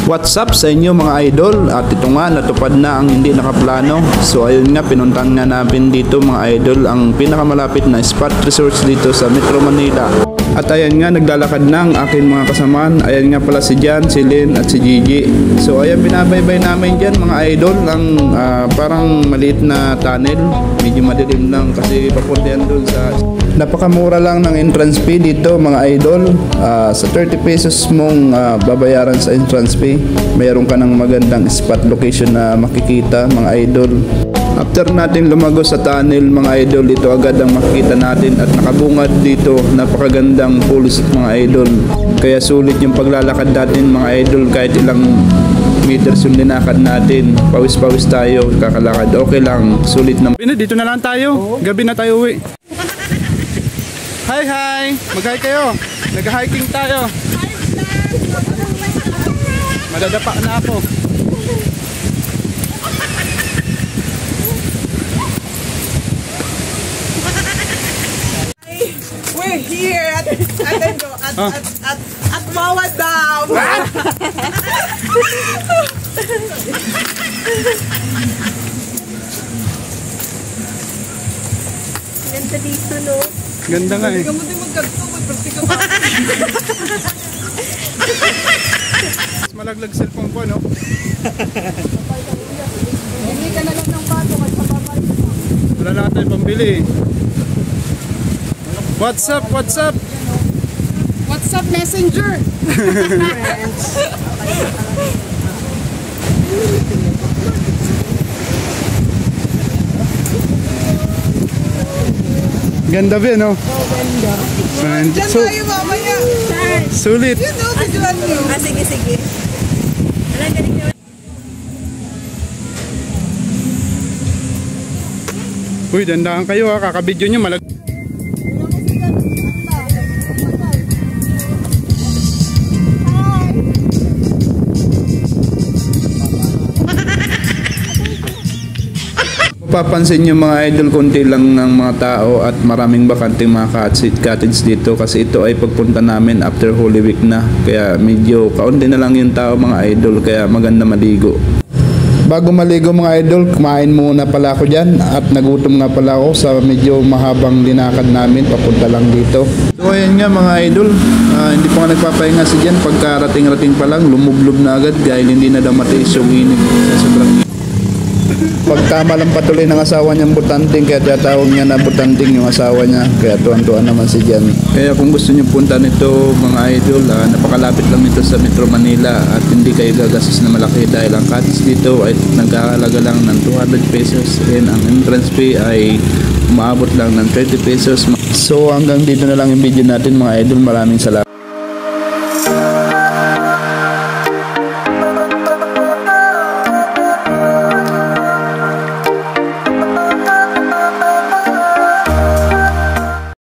What's up sa inyo mga idol? At ito nga, natupad na ang hindi nakaplano. So ayun nga, pinuntahan nga natin dito mga idol ang pinakamalapit na spot resorts dito sa Metro Manila. At ayan nga, naglalakad na ang aking mga kasamaan. Ayan nga pala si Jan, si Lynn at si Gigi. So ayan, binabaybay namin dyan mga idol ang parang maliit na tunnel. Medyo madilim lang kasi papuntihan doon sa... Napakamura lang ng entrance fee dito mga idol. Sa 30 pesos mong babayaran sa entrance fee, mayroon ka ng magandang spot location na makikita mga idol. After natin lumago sa tunnel mga idol, ito agad ang makikita natin at nakabungad dito napakagandang pools mga idol. Kaya sulit yung paglalakad natin mga idol, kahit ilang meters yung linakad natin, pawis-pawis tayo kakalakad, okay lang, sulit na. Dito na lang tayo, gabi na tayo uwi. Hi! Mag-hi kayo. Nag-hiking tayo. Madadapa na ako. We're here at Wawa Dam. Ganda dito, no? Ganda nga eh. Kamu din magkagtungod, pati ka ba? Malaglag cellphone ko, no? Hindi ka na lang ng bago at sababay. Wala na tayo pambili. What's up? What's up, messenger? Ganda ba, no? Oh, ganda. Diyan tayo mamaya. Sulit. Yun, no? Videoan nyo. Sige. Alang galing nyo. Uy, dandahan kayo ha. Kakabidyo nyo malag... Papansin nyo mga idol, konti lang ng mga tao at maraming bakanting mga cottage dito kasi ito ay pagpunta namin after Holy Week na, kaya medyo kaunti na lang yung tao mga idol, kaya maganda maligo. Bago maligo mga idol, kumain muna pala ako dyan at nagutom nga pala ako sa medyo mahabang linakad namin papunta lang dito. So ayan nga mga idol, hindi pa nga nagpapahinga si Jan, pagkarating-rating pa lang lumublob na agad dahil hindi na daw matiis yung init sa sobrang init. Pagtama lang patuloy ng asawa niyang butanting, kaya tinatawag niya na butanting yung asawa niya, kaya tuwan-tuwan naman si Jan. Kaya kung gusto niyo punta nito mga idol, napakalapit lang nito sa Metro Manila at hindi kayo gagastos na malaki dahil ang cottage dito ay nagkakalaga lang ng 200 pesos and ang entrance fee ay umaabot lang ng 30 pesos. So hanggang dito na lang yung video natin mga idol, maraming salamat.